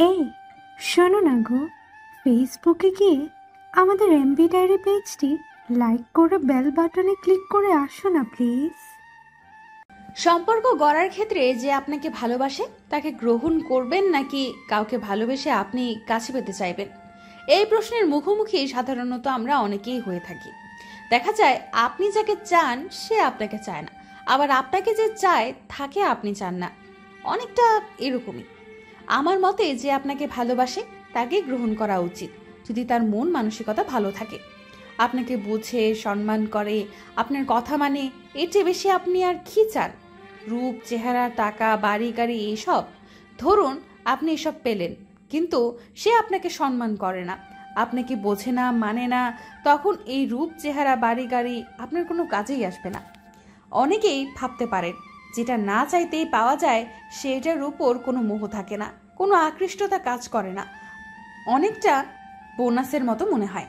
এই শোনো না গো, ফেসবুকে গিয়ে আমাদের এমবি ডায়েরি পেজটি লাইক করে বেল বাটনে ক্লিক করে আসো না প্লিজ। সম্পর্ক গড়ার ক্ষেত্রে যে আপনাকে ভালোবাসে তাকে গ্রহণ করবেন নাকি কাউকে ভালোবেসে আপনি কাছে পেতে চাইবেন, এই প্রশ্নের মুখোমুখি সাধারণত আমরা অনেকেই হয়ে থাকি। দেখা যায় আপনি যাকে চান সে আপনাকে চায় না, আবার আপনাকে যে চায় তাকে আপনি চান না। অনেকটা এরকমই। আমার মতে যে আপনাকে ভালোবাসে তাকে গ্রহণ করা উচিত, যদি তার মন মানসিকতা ভালো থাকে, আপনাকে বোঝে, সম্মান করে, আপনার কথা মানে। এর চেয়ে বেশি আপনি আর কি চান? রূপ, চেহারা, টাকা, বাড়ি গাড়ি এইসব। ধরুন আপনি এসব পেলেন, কিন্তু সে আপনাকে সম্মান করে না, আপনাকে বোঝে না, মানে না, তখন এই রূপ, চেহারা, বাড়ি গাড়ি আপনার কোনো কাজেই আসবে না। অনেকেই ভাবতে পারেন যেটা না চাইতেই পাওয়া যায় সেটার উপর কোনো মোহ থাকে না, কোনো আকৃষ্টতা কাজ করে না, অনেকটা বোনাসের মতো মনে হয়।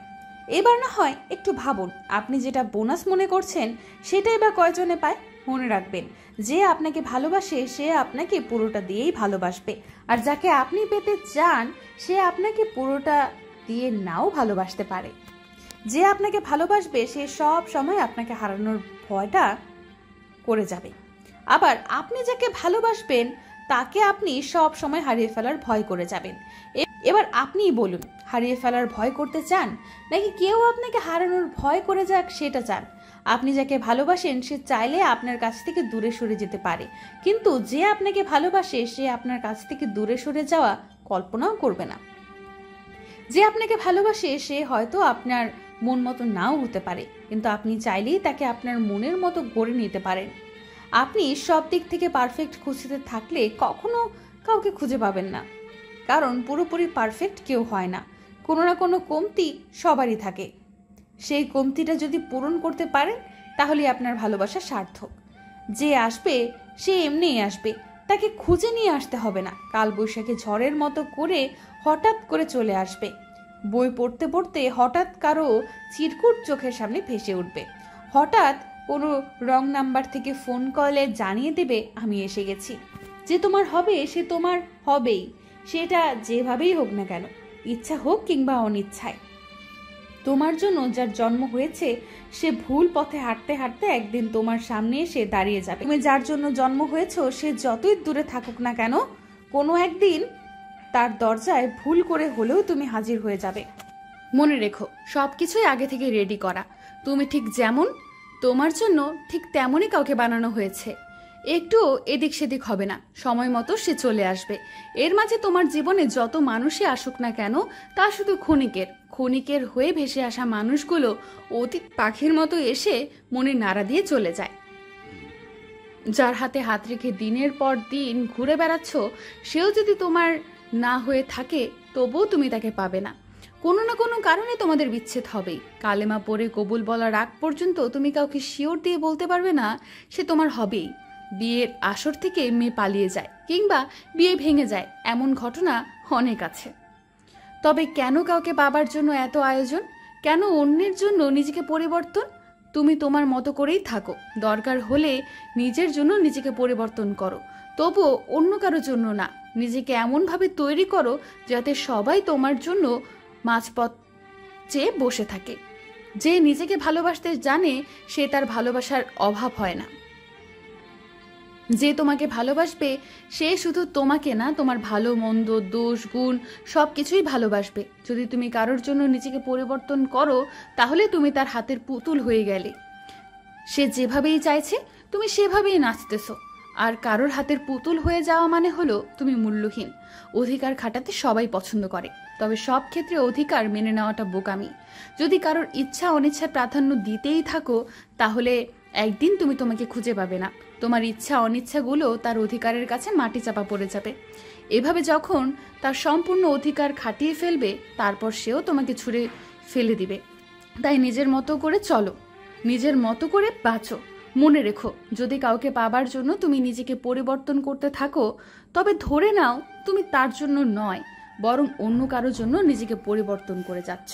এবার না হয় একটু ভাবুন, আপনি যেটা বোনাস মনে করছেন সেটাই বা কয়জনে পায়? মনে রাখবেন, যে আপনাকে ভালোবাসে সে আপনাকে পুরোটা দিয়েই ভালোবাসবে, আর যাকে আপনি পেতে চান সে আপনাকে পুরোটা দিয়ে নাও ভালোবাসতে পারে। যে আপনাকে ভালোবাসবে সে সব সময় আপনাকে হারানোর ভয়টা করে যাবে, আবার আপনি যাকে ভালোবাসবেন তাকে আপনি সব সময় হারিয়ে ফেলার ভয় করে যাবেন। এবার আপনিই বলুন, হারিয়ে ফেলার ভয় করতে চান নাকি কেউ আপনাকে হারানোর ভয় করে যাক সেটা চান? আপনি যাকে ভালোবাসেন সে চাইলে আপনার কাছ থেকে দূরে সরে যেতে পারে, কিন্তু যে আপনাকে ভালোবাসে সে আপনার কাছ থেকে দূরে সরে যাওয়া কল্পনাও করবে না। যে আপনাকে ভালোবাসে সে হয়তো আপনার মন মতো নাও হতে পারে, কিন্তু আপনি চাইলেই তাকে আপনার মনের মতো গড়ে নিতে পারেন। আপনি সব দিক থেকে পারফেক্ট খুঁজতে থাকলে কখনো কাউকে খুঁজে পাবেন না, কারণ পুরোপুরি পারফেক্ট কেউ হয় না, কোনো না কোনো কমতি সবারই থাকে। সেই কমতিটা যদি পূরণ করতে পারেন তাহলে আপনার ভালোবাসা সার্থক। যে আসবে সে এমনিই আসবে, তাকে খুঁজে নিয়ে আসতে হবে না। কালবৈশাখী ঝড়ের মতো করে হঠাৎ করে চলে আসবে। বই পড়তে পড়তে হঠাৎ কারো চিরকুট চোখের সামনে ভেসে উঠবে, হঠাৎ কোনো রং নাম্বার থেকে ফোন কলে জানিয়ে দেবে আমি এসে গেছি। যে তোমার হবে সে তোমার হবেই, সেটা যেভাবেই হোক না কেন, ইচ্ছা হোক কিংবা অনিচ্ছায়। তোমার জন্য যার জন্ম হয়েছে সে ভুল পথে হাঁটতে হাঁটতে একদিন তোমার সামনে এসে দাঁড়িয়ে যাবে। তুমি যার জন্য জন্ম হয়েছো সে যতই দূরে থাকুক না কেন, কোনো একদিন তার দরজায় ভুল করে হলেও তুমি হাজির হয়ে যাবে। মনে রেখো, সবকিছুই আগে থেকে রেডি করা। তুমি ঠিক যেমন, তোমার জন্য ঠিক তেমনই কাউকে বানানো হয়েছে। একটু এদিক সেদিক হবে না, সময় মতো সে চলে আসবে। এর মাঝে তোমার জীবনে যত মানুষই আসুক না কেন তা শুধু ক্ষণিকের হয়ে ভেসে আসা মানুষগুলো অতীত পাখির মতো এসে মনে নাড়া দিয়ে চলে যায়। যার হাতে হাত রেখে দিনের পর দিন ঘুরে বেড়াচ্ছ সেও যদি তোমার না হয়ে থাকে তবুও তুমি তাকে পাবে না। কোনো না কোনো কারণে তোমাদের বিচ্ছেদ হবেই। কালেমা পড়ে কবুল বলার আগ পর্যন্ত তুমি কাউকে শিওর দিয়ে বলতে পারবে না সে তোমার হবেই। বিয়ের আসর থেকে মেয়ে পালিয়ে যায় কিংবা বিয়ে ভেঙে যায়, এমন ঘটনা অনেক আছে। তবে কেন কাউকে পাবার জন্য এত আয়োজন? কেন অন্যের জন্য নিজেকে পরিবর্তন? তুমি তোমার মতো করেই থাকো, দরকার হলে নিজের জন্য নিজেকে পরিবর্তন করো, তবুও অন্য কারোর জন্য না। নিজেকে এমনভাবে তৈরি করো যাতে সবাই তোমার জন্য মাঝপথ চেয়ে বসে থাকে। যে নিজেকে ভালোবাসতে জানে সে তার ভালোবাসার অভাব হয় না। যে তোমাকে ভালোবাসবে সে শুধু তোমাকে না, তোমার ভালো মন্দ, দোষ গুণ সবকিছুই ভালোবাসবে। যদি তুমি কারোর জন্য নিজেকে পরিবর্তন করো তাহলে তুমি তার হাতের পুতুল হয়ে গেলে। সে যেভাবেই চাইছে তুমি সেভাবেই নাচতেছো, আর কারোর হাতের পুতুল হয়ে যাওয়া মানে হলো তুমি মূল্যহীন। অধিকার খাটাতে সবাই পছন্দ করে, তবে সব ক্ষেত্রে অধিকার মেনে নেওয়াটা বোকামি। যদি কারোর ইচ্ছা অনিচ্ছার প্রাধান্য দিতেই থাকো তাহলে একদিন তুমি তোমাকে খুঁজে পাবে না। তোমার ইচ্ছা অনিচ্ছাগুলো তার অধিকারের কাছে মাটি চাপা পড়ে যাবে। এভাবে যখন তার সম্পূর্ণ অধিকার খাটিয়ে ফেলবে তারপর সেও তোমাকে ছুঁড়ে ফেলে দিবে। তাই নিজের মতো করে চলো, নিজের মতো করে বাঁচো। মনে রেখো, যদি কাউকে পাবার জন্য তুমি নিজেকে পরিবর্তন করতে থাকো তবে ধরে নাও তুমি তার জন্য নয়, বরং অন্য কারোর জন্য নিজেকে পরিবর্তন করে যাচ্ছ।